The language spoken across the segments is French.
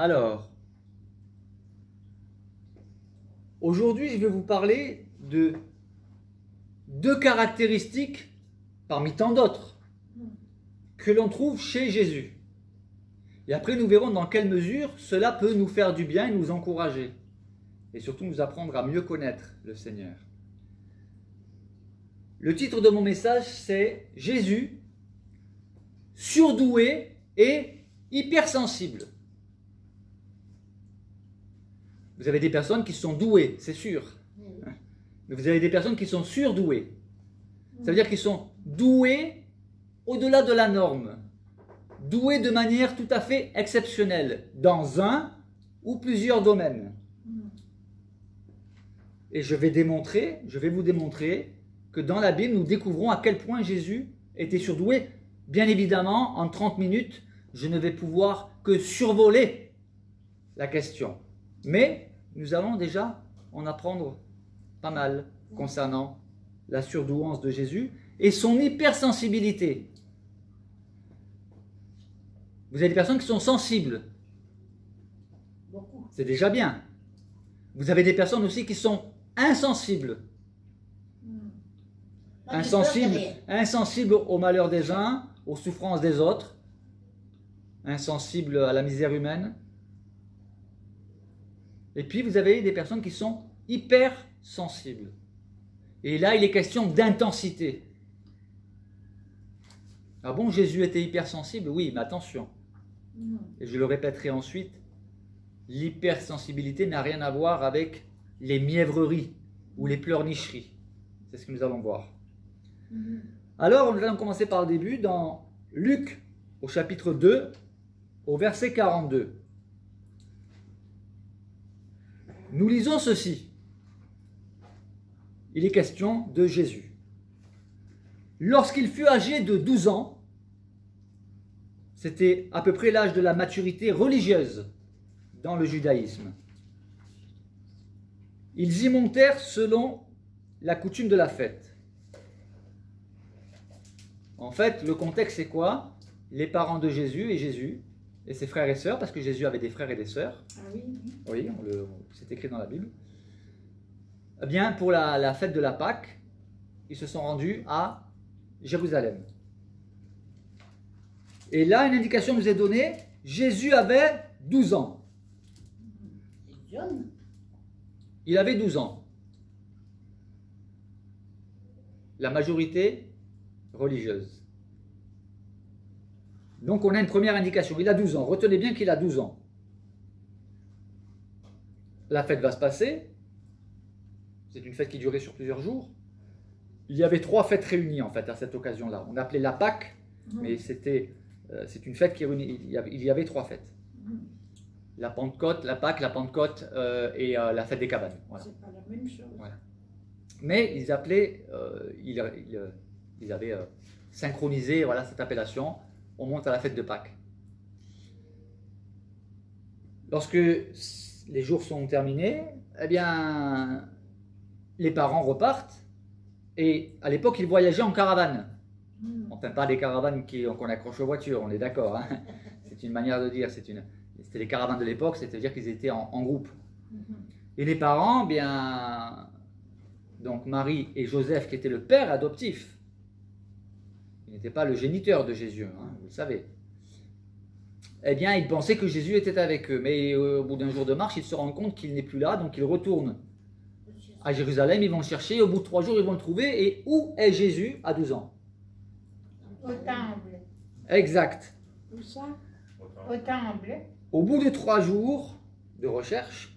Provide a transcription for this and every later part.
Alors, aujourd'hui, je vais vous parler de deux caractéristiques parmi tant d'autres que l'on trouve chez Jésus. Et après, nous verrons dans quelle mesure cela peut nous faire du bien et nous encourager. Et surtout nous apprendre à mieux connaître le Seigneur. Le titre de mon message, c'est « Jésus, surdoué et hypersensible ». Vous avez des personnes qui sont douées, c'est sûr. Mais vous avez des personnes qui sont surdouées. Ça veut dire qu'ils sont doués au-delà de la norme. Doués de manière tout à fait exceptionnelle dans un ou plusieurs domaines. Et je vais vous démontrer que dans la Bible, nous découvrons à quel point Jésus était surdoué. Bien évidemment, en 30 minutes, je ne vais pouvoir que survoler la question. Mais nous allons déjà en apprendre pas mal concernant la surdouance de Jésus et son hypersensibilité. Vous avez des personnes qui sont sensibles. C'est déjà bien. Vous avez des personnes aussi qui sont insensibles. Insensibles au malheur des uns, aux souffrances des autres. Insensibles à la misère humaine. Et puis vous avez des personnes qui sont hypersensibles. Et là, il est question d'intensité. Ah bon, Jésus était hypersensible? Oui, mais attention. Et je le répéterai ensuite, l'hypersensibilité n'a rien à voir avec les mièvreries ou les pleurnicheries. C'est ce que nous allons voir. Alors, nous allons commencer par le début dans Luc, au chapitre 2, au verset 42. Nous lisons ceci. Il est question de Jésus. Lorsqu'il fut âgé de 12 ans, c'était à peu près l'âge de la maturité religieuse dans le judaïsme. Ils y montèrent selon la coutume de la fête. En fait, le contexte c'est quoi? Les parents de Jésus et ses frères et sœurs, parce que Jésus avait des frères et des sœurs. Ah oui. Oui, c'est écrit dans la Bible. Eh bien, pour la fête de la Pâque, ils se sont rendus à Jérusalem. Et là, une indication nous est donnée, Jésus avait 12 ans. C'est jeune. Il avait 12 ans. La majorité religieuse. Donc on a une première indication, il a 12 ans. Retenez bien qu'il a 12 ans. La fête va se passer. C'est une fête qui durait sur plusieurs jours. Il y avait 3 fêtes réunies en fait à cette occasion-là. On appelait la Pâque, mais c'est une fête qui réunit. Il y avait 3 fêtes. La Pentecôte, la Pâque, la Pentecôte et la fête des cabanes. Voilà. C'est pas la même chose. Voilà. Mais ils appelaient, ils avaient synchronisé voilà, cette appellation. On monte à la fête de Pâques. Lorsque les jours sont terminés, eh bien, les parents repartent. Et à l'époque, ils voyageaient en caravane. On ne pas des caravanes qu'on accroche aux voitures, on est d'accord. Hein. C'est une manière de dire. C'était les caravanes de l'époque, c'est-à-dire qu'ils étaient en groupe. Et les parents, bien, donc Marie et Joseph, qui étaient le père adoptif, il n'était pas le géniteur de Jésus, hein, vous le savez. Eh bien, ils pensaient que Jésus était avec eux. Mais au bout d'un jour de marche, ils se rendent compte qu'il n'est plus là, donc ils retournent à Jérusalem, ils vont le chercher, au bout de 3 jours, ils vont le trouver. Et où est Jésus à 12 ans? Au temple. Exact. Où ça? Au temple. Au bout de 3 jours de recherche,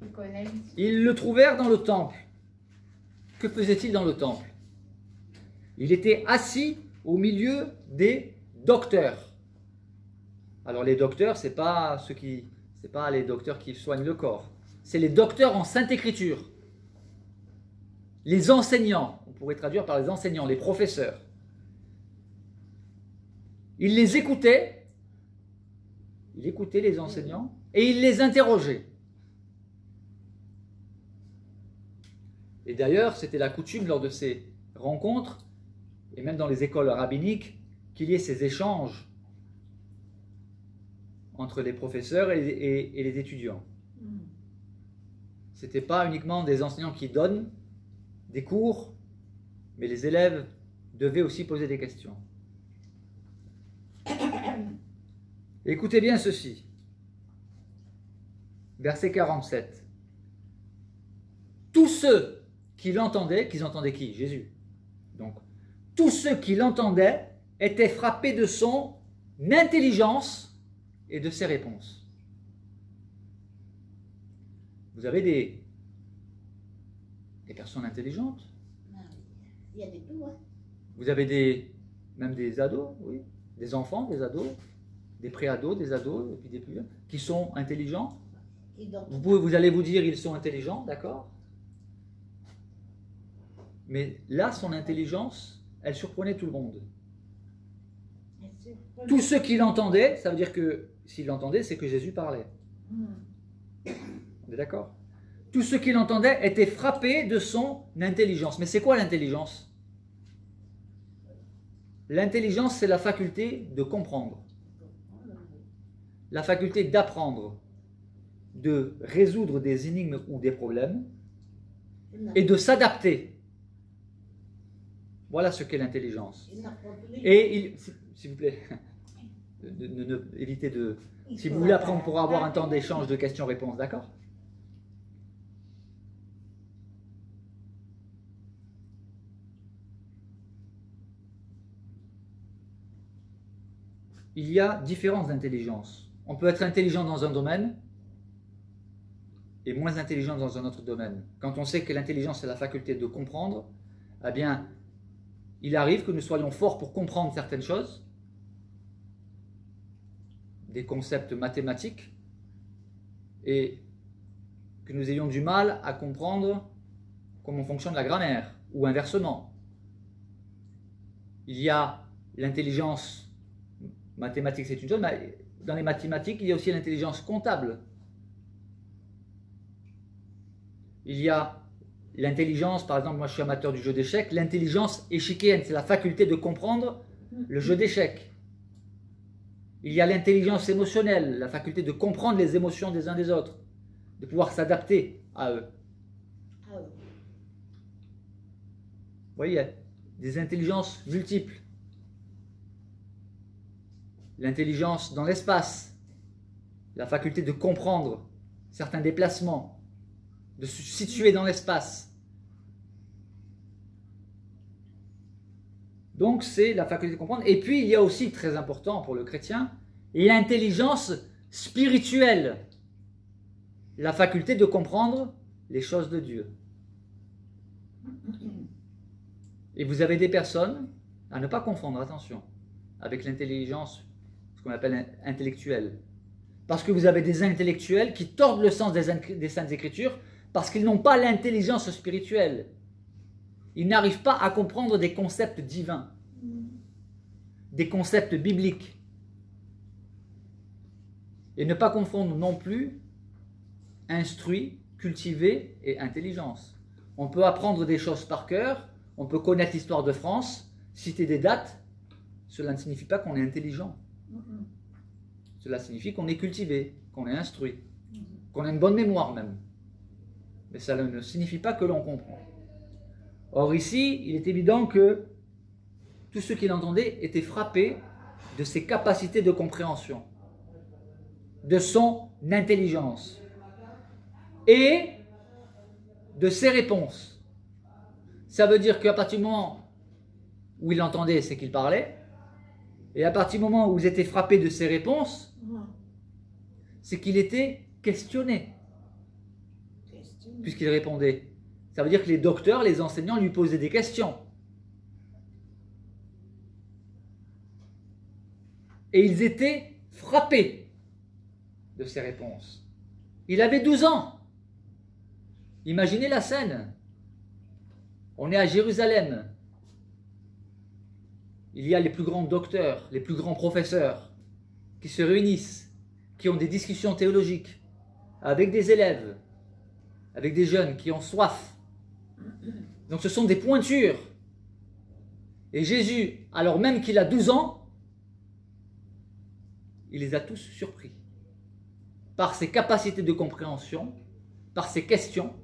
Ils connaissent. ils le trouvèrent dans le temple. Que faisait-il dans le temple? Il était assis au milieu des docteurs. Alors les docteurs, c'est pas les docteurs qui soignent le corps. C'est les docteurs en Sainte Écriture. Les enseignants, on pourrait traduire par les enseignants, les professeurs. Il les écoutait, il écoutait les enseignants et il les interrogeait. Et d'ailleurs, c'était la coutume lors de ces rencontres, et même dans les écoles rabbiniques, qu'il y ait ces échanges entre les professeurs et les étudiants. Ce n'était pas uniquement des enseignants qui donnent des cours, mais les élèves devaient aussi poser des questions. Écoutez bien ceci. Verset 47. Tous ceux qui l'entendaient, qu'ils entendaient qui? Jésus. Donc, tous ceux qui l'entendaient étaient frappés de son intelligence et de ses réponses. Vous avez des personnes intelligentes. Il y a des tout, hein. Vous avez même des ados, oui, des enfants, des ados, des pré-ados, des ados, et puis des plus jeunes, qui sont intelligents. Vous allez vous dire, ils sont intelligents, d'accord? Mais là, son intelligence, elle surprenait tout le monde. Tous ceux qui l'entendaient, ça veut dire que s'ils l'entendaient, c'est que Jésus parlait. On est d'accord? Tous ceux qui l'entendaient étaient frappés de son intelligence. Mais c'est quoi l'intelligence? L'intelligence, c'est la faculté de comprendre, la faculté d'apprendre, de résoudre des énigmes ou des problèmes et de s'adapter. Voilà ce qu'est l'intelligence. Et s'il vous plaît, évitez de... Si vous voulez, après on pourra avoir un temps d'échange de questions-réponses, d'accord? Il y a différentes intelligences. On peut être intelligent dans un domaine et moins intelligent dans un autre domaine. Quand on sait que l'intelligence est la faculté de comprendre, eh bien, il arrive que nous soyons forts pour comprendre certaines choses, des concepts mathématiques, et que nous ayons du mal à comprendre comment fonctionne la grammaire, ou inversement. Il y a l'intelligence mathématique, c'est une chose, mais dans les mathématiques, il y a aussi l'intelligence comptable. Il y a l'intelligence, par exemple, moi je suis amateur du jeu d'échecs, l'intelligence échiquienne, c'est la faculté de comprendre le jeu d'échecs. Il y a l'intelligence émotionnelle, la faculté de comprendre les émotions des uns des autres, de pouvoir s'adapter à eux. Vous voyez, il y a des intelligences multiples. L'intelligence dans l'espace, la faculté de comprendre certains déplacements, de se situer dans l'espace. Donc c'est la faculté de comprendre. Et puis il y a aussi, très important pour le chrétien, l'intelligence spirituelle, la faculté de comprendre les choses de Dieu. Et vous avez des personnes, à ne pas confondre, attention, avec l'intelligence, ce qu'on appelle intellectuelle. Parce que vous avez des intellectuels qui tordent le sens des Saintes Écritures parce qu'ils n'ont pas l'intelligence spirituelle. Ils n'arrivent pas à comprendre des concepts divins, des concepts bibliques. Et ne pas confondre non plus instruit, cultivé et intelligence. On peut apprendre des choses par cœur, on peut connaître l'histoire de France, citer des dates, cela ne signifie pas qu'on est intelligent. Cela signifie qu'on est cultivé, qu'on est instruit, qu'on a une bonne mémoire même. Mais ça ne signifie pas que l'on comprend. Or ici, il est évident que tous ceux qui l'entendaient étaient frappés de ses capacités de compréhension, de son intelligence et de ses réponses. Ça veut dire qu'à partir du moment où il l'entendait, c'est qu'il parlait, et à partir du moment où ils étaient frappés de ses réponses, c'est qu'il était questionné, puisqu'il répondait. Ça veut dire que les docteurs, les enseignants lui posaient des questions. Et ils étaient frappés de ses réponses. Il avait 12 ans. Imaginez la scène. On est à Jérusalem. Il y a les plus grands docteurs, les plus grands professeurs qui se réunissent, qui ont des discussions théologiques avec des élèves, avec des jeunes qui ont soif. Donc ce sont des pointures. Et Jésus, alors même qu'il a 12 ans, il les a tous surpris. par ses capacités de compréhension, par ses questions,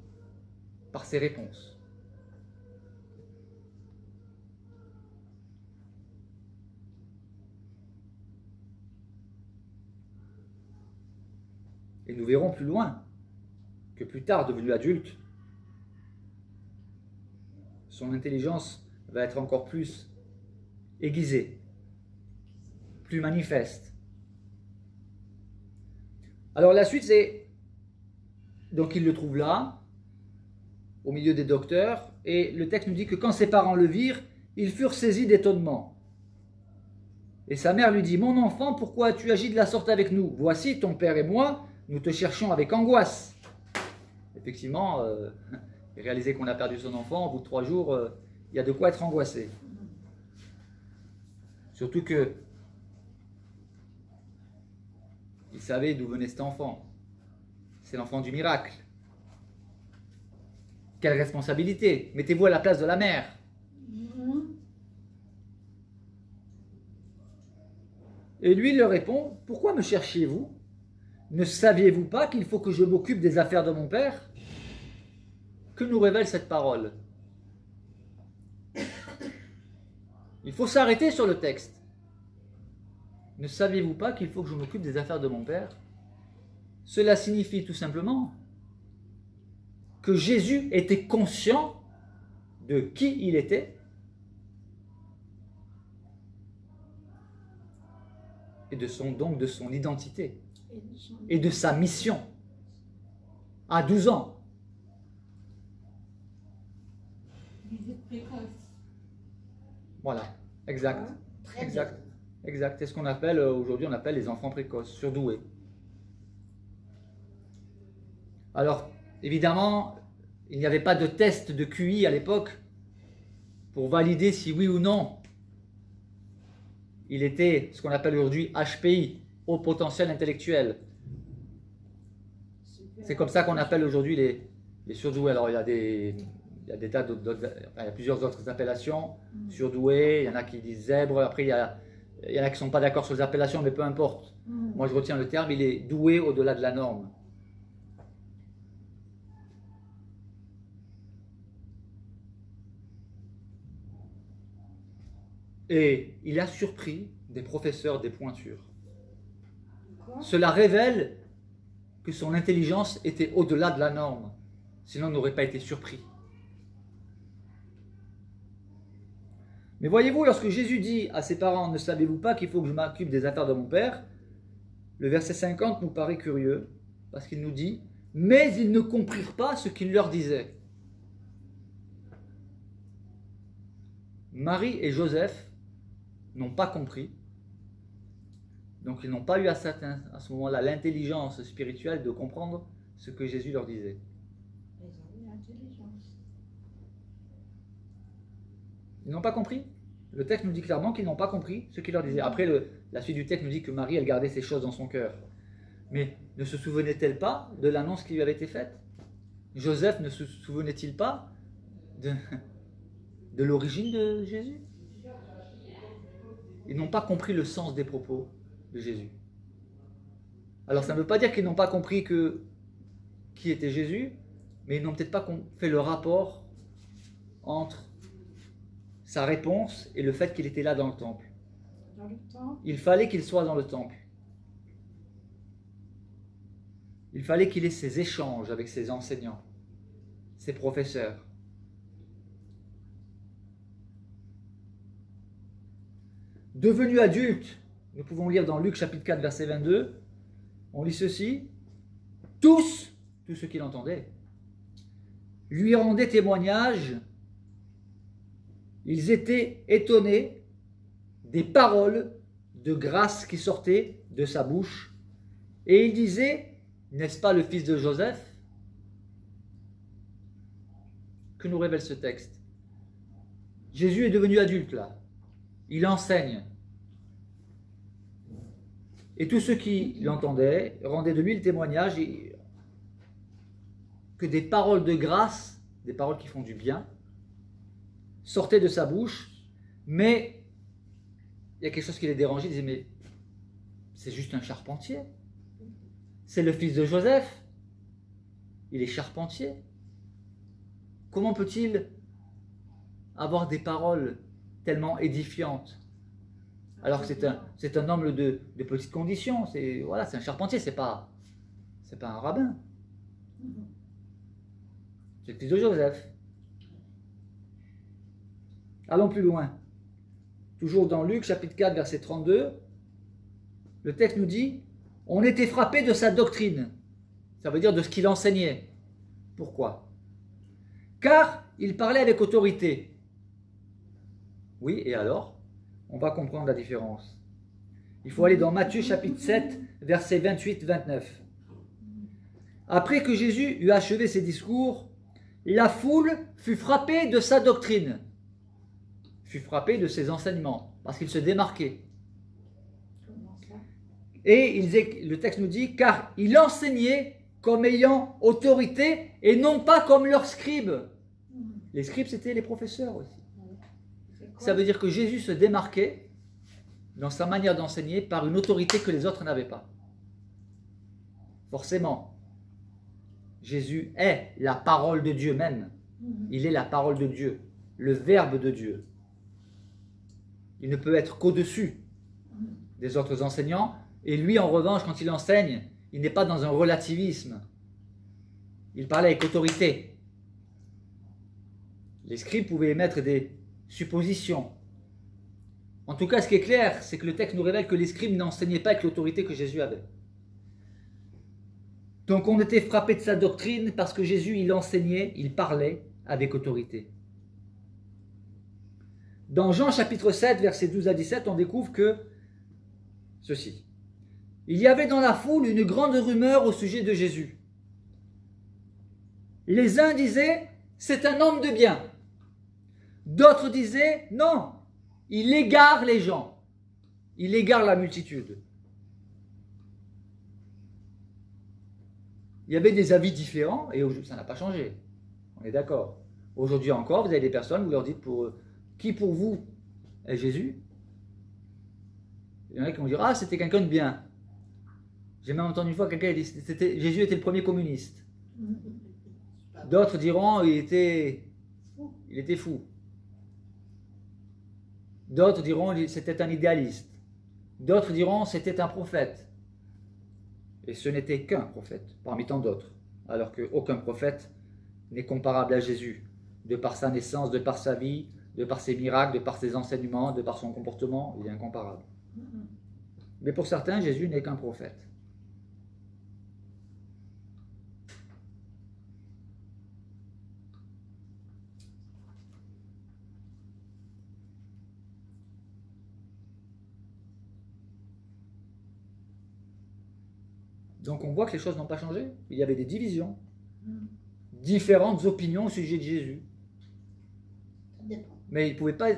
par ses réponses. Et nous verrons plus loin que plus tard, devenu adulte, son intelligence va être encore plus aiguisée, plus manifeste. Alors la suite c'est, donc il le trouve là, au milieu des docteurs, et le texte nous dit que quand ses parents le virent, ils furent saisis d'étonnement. Et sa mère lui dit, « Mon enfant, pourquoi tu agis de la sorte avec nous? Voici, ton père et moi, nous te cherchons avec angoisse. » Effectivement, réaliser qu'on a perdu son enfant, au bout de 3 jours, il y a de quoi être angoissé. Surtout que il savait d'où venait cet enfant. C'est l'enfant du miracle. Quelle responsabilité! Mettez-vous à la place de la mère. Et lui, il leur répond, « Pourquoi me cherchiez-vous? Ne saviez-vous pas qu'il faut que je m'occupe des affaires de mon père ?» Que nous révèle cette parole? Il faut s'arrêter sur le texte. Ne saviez-vous pas qu'il faut que je m'occupe des affaires de mon père? Cela signifie tout simplement que Jésus était conscient de qui il était et donc de son identité et de sa mission à 12 ans. Voilà, exact, exact, exact. C'est ce qu'on appelle, aujourd'hui on appelle les enfants précoces, surdoués. Alors, évidemment, il n'y avait pas de test de QI à l'époque pour valider si oui ou non il était ce qu'on appelle aujourd'hui HPI, haut potentiel intellectuel. C'est comme ça qu'on appelle aujourd'hui les surdoués. Alors il y a des tas d'autres, il y a plusieurs autres appellations. Surdoués, il y en a qui disent zèbre, après il y en a qui ne sont pas d'accord sur les appellations, mais peu importe. Moi je retiens le terme, il est doué au-delà de la norme. Et il a surpris des professeurs des pointures. Cela révèle que son intelligence était au-delà de la norme. Sinon, il n'aurait pas été surpris. Mais voyez-vous, lorsque Jésus dit à ses parents, « Ne savez-vous pas qu'il faut que je m'occupe des affaires de mon Père ?» Le verset 50 nous paraît curieux, parce qu'il nous dit, « Mais ils ne comprirent pas ce qu'il leur disait. » Marie et Joseph n'ont pas compris, donc ils n'ont pas eu à ce moment-là l'intelligence spirituelle de comprendre ce que Jésus leur disait. Ils n'ont pas compris. Le texte nous dit clairement qu'ils n'ont pas compris ce qu'il leur disait. Après, la suite du texte nous dit que Marie, elle gardait ces choses dans son cœur. Mais ne se souvenait-elle pas de l'annonce qui lui avait été faite? Joseph ne se souvenait-il pas de l'origine de Jésus? Ils n'ont pas compris le sens des propos de Jésus. Alors ça ne veut pas dire qu'ils n'ont pas compris qui était Jésus, mais ils n'ont peut-être pas fait le rapport entre sa réponse et le fait qu'il était là dans le temple. Il fallait qu'il soit dans le temple. Il fallait qu'il ait ses échanges avec ses enseignants, ses professeurs. Devenu adulte, nous pouvons lire dans Luc chapitre 4 verset 22, on lit ceci, tous ceux qui l'entendaient, lui rendaient témoignage, ils étaient étonnés des paroles de grâce qui sortaient de sa bouche, et ils disaient, n'est-ce pas le fils de Joseph? Que nous révèle ce texte? Jésus est devenu adulte là. Il enseigne. Et tous ceux qui l'entendaient rendaient de lui le témoignage que des paroles de grâce, des paroles qui font du bien, sortaient de sa bouche, mais il y a quelque chose qui les dérangeait, ils disaient, mais c'est juste un charpentier. c'est le fils de Joseph. Il est charpentier. Comment peut-il avoir des paroles tellement édifiantes alors que c'est un homme de petites conditions? C'est voilà, c'est un charpentier, c'est pas un rabbin. C'est le fils de Joseph. Allons plus loin. Toujours dans Luc, chapitre 4, verset 32, le texte nous dit « On était frappé de sa doctrine ». Ça veut dire de ce qu'il enseignait. Pourquoi? Car il parlait avec autorité. Oui, et alors? On va comprendre la différence. Il faut aller dans Matthieu, chapitre 7, verset 28-29. Après que Jésus eut achevé ses discours, la foule fut frappée de sa doctrine. Fut frappé de ses enseignements, parce qu'il se démarquait. Et le texte nous dit, car il enseignait comme ayant autorité et non pas comme leurs scribes. Les scribes, c'était les professeurs aussi. Ça veut dire que Jésus se démarquait dans sa manière d'enseigner par une autorité que les autres n'avaient pas. Forcément, Jésus est la parole de Dieu même. Il est la parole de Dieu, le Verbe de Dieu. Il ne peut être qu'au-dessus des autres enseignants. Et lui, en revanche, quand il enseigne, il n'est pas dans un relativisme. Il parlait avec autorité. Les scribes pouvaient émettre des suppositions. En tout cas, ce qui est clair, c'est que le texte nous révèle que les scribes n'enseignaient pas avec l'autorité que Jésus avait. Donc on était frappé de sa doctrine parce que Jésus, il enseignait, il parlait avec autorité. Dans Jean chapitre 7, versets 12 à 17, on découvre que ceci. Il y avait dans la foule une grande rumeur au sujet de Jésus. Les uns disaient, c'est un homme de bien. D'autres disaient, non, il égare les gens. Il égare la multitude. Il y avait des avis différents et ça n'a pas changé. On est d'accord. Aujourd'hui encore, vous avez des personnes, vous leur dites qui pour vous est Jésus? Il y en a qui vont dire, ah, c'était quelqu'un de bien. J'ai même entendu une fois quelqu'un qui dit, Jésus était le premier communiste. D'autres diront, il était fou. D'autres diront, c'était un idéaliste. D'autres diront, c'était un prophète. Et ce n'était qu'un prophète, parmi tant d'autres. Alors qu'aucun prophète n'est comparable à Jésus, de par sa naissance, de par sa vie, de par ses miracles, de par ses enseignements, de par son comportement, il est incomparable. Mais pour certains, Jésus n'est qu'un prophète. Donc on voit que les choses n'ont pas changé. Il y avait des divisions, différentes opinions au sujet de Jésus. Mais ils ne pouvaient pas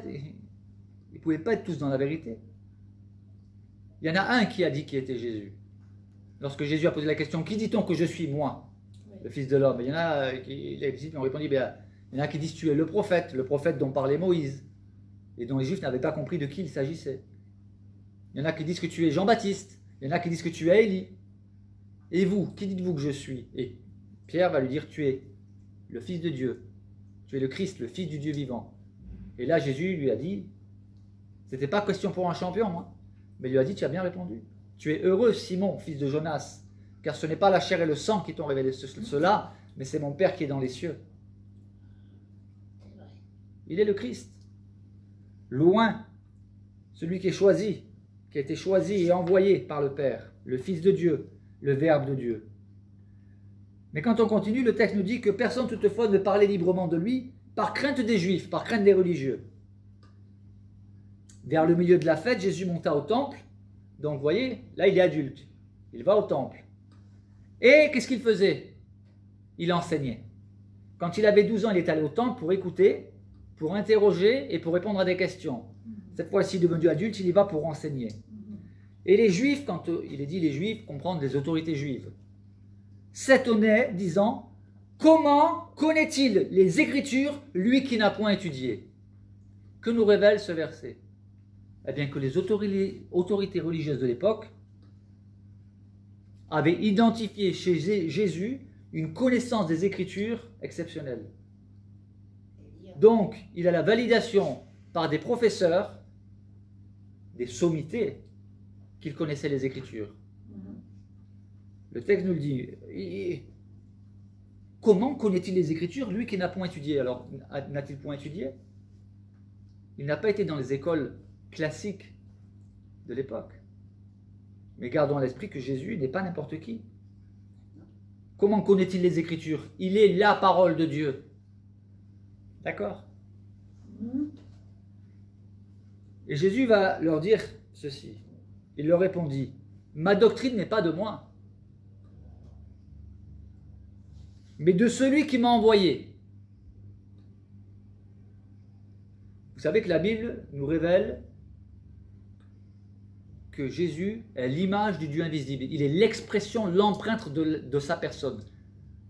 être tous dans la vérité. Il y en a un qui a dit qui était Jésus. Lorsque Jésus a posé la question, qui dit-on que je suis, moi, le Fils de l'homme? Il y en a qui ont répondu, il y en a qui disent tu es le prophète dont parlait Moïse, et dont les Juifs n'avaient pas compris de qui il s'agissait. Il y en a qui disent que tu es Jean-Baptiste, il y en a qui disent que tu es Élie. Et vous, qui dites-vous que je suis? Et Pierre va lui dire, tu es le Fils de Dieu, tu es le Christ, le Fils du Dieu vivant. Et là, Jésus lui a dit, c'était pas question pour un champion, mais il lui a dit, tu as bien répondu. Tu es heureux, Simon, fils de Jonas, car ce n'est pas la chair et le sang qui t'ont révélé cela, mais c'est mon Père qui est dans les cieux. Il est le Christ. Loin, celui qui est choisi, qui a été choisi et envoyé par le Père, le Fils de Dieu, le Verbe de Dieu. Mais quand on continue, le texte nous dit que personne toutefois ne parlait librement de lui par crainte des Juifs, par crainte des religieux. Vers le milieu de la fête, Jésus monta au temple. Donc vous voyez, là il est adulte. Il va au temple. Et qu'est-ce qu'il faisait? Il enseignait. Quand il avait 12 ans, il est allé au temple pour écouter, pour interroger et pour répondre à des questions. Cette fois-ci, devenu adulte, il y va pour enseigner. Et les Juifs, quand il est dit les Juifs, comprendre les autorités juives, s'étonnaient, disant, comment connaît-il les Écritures, lui qui n'a point étudié? Que nous révèle ce verset? Eh bien que les autorités religieuses de l'époque avait identifié chez Jésus une connaissance des Écritures exceptionnelle. Donc, il a la validation par des professeurs, des sommités, qu'il connaissait les Écritures. Le texte nous le dit. Comment connaît-il les Écritures, lui qui n'a point étudié? Alors, n'a-t-il point étudié? Il n'a pas été dans les écoles classiques de l'époque. Mais gardons à l'esprit que Jésus n'est pas n'importe qui. Comment connaît-il les Écritures? Il est la parole de Dieu. D'accord? Et Jésus va leur dire ceci. Il leur répondit, ma doctrine n'est pas de moi, mais de celui qui m'a envoyé. Vous savez que la Bible nous révèle que Jésus est l'image du Dieu invisible. Il est l'expression, l'empreinte de sa personne.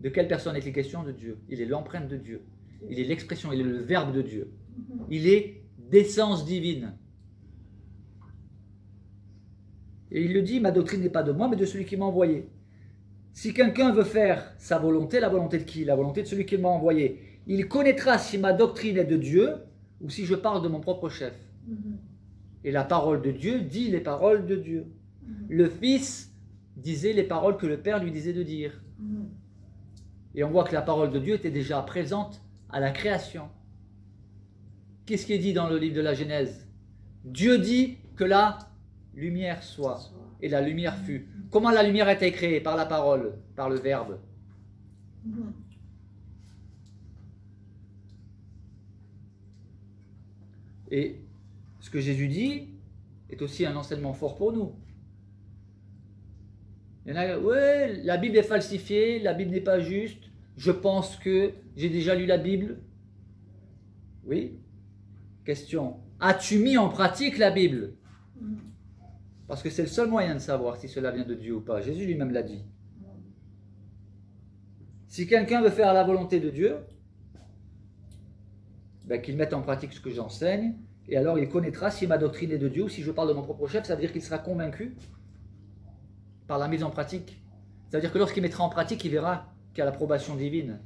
De quelle personne est-il question? De Dieu. Il est l'empreinte de Dieu. Il est l'expression, il est le verbe de Dieu. Il est d'essence divine. Et il le dit, ma doctrine n'est pas de moi, mais de celui qui m'a envoyé. Si quelqu'un veut faire sa volonté, la volonté de qui? La volonté de celui qui m'a envoyé. Il connaîtra si ma doctrine est de Dieu ou si je parle de mon propre chef. Et la parole de Dieu dit les paroles de Dieu. Le Fils disait les paroles que le Père lui disait de dire. Et on voit que la parole de Dieu était déjà présente à la création. Qu'est-ce qui est dit dans le livre de la Genèse? Dieu dit que la lumière soit. Et la lumière fut. Comment la lumière a été créée? Par la parole, par le Verbe. Et ce que Jésus dit est aussi un enseignement fort pour nous. Il y en a, ouais, la Bible est falsifiée, la Bible n'est pas juste, je pense que j'ai déjà lu la Bible. Oui. Question, as-tu mis en pratique la Bible? Parce que c'est le seul moyen de savoir si cela vient de Dieu ou pas. Jésus lui-même l'a dit. Si quelqu'un veut faire la volonté de Dieu, ben, qu'il mette en pratique ce que j'enseigne, et alors il connaîtra si ma doctrine est de Dieu ou si je parle de mon propre chef. Ça veut dire qu'il sera convaincu par la mise en pratique. Ça veut dire que lorsqu'il mettra en pratique, il verra qu'il y a l'approbation divine.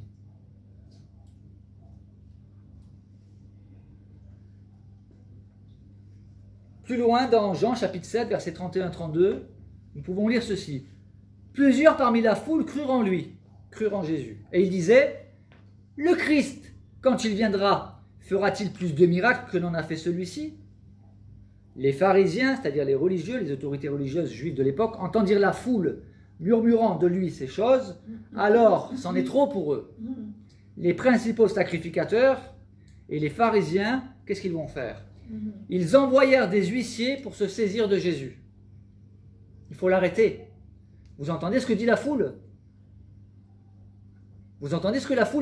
Plus loin, dans Jean chapitre 7, versets 31-32, nous pouvons lire ceci. Plusieurs parmi la foule crurent en lui, crurent en Jésus. Et ils disaient, le Christ, quand il viendra, fera-t-il plus de miracles que n'en a fait celui-ci? Les pharisiens, c'est-à-dire les religieux, les autorités religieuses juives de l'époque, entendirent la foule murmurant de lui ces choses, alors c'en est trop pour eux. Les principaux sacrificateurs et les pharisiens, qu'est-ce qu'ils vont faire? Ils envoyèrent des huissiers pour se saisir de Jésus. Il faut l'arrêter. Vous entendez ce que dit la foule? Vous entendez ce que la foule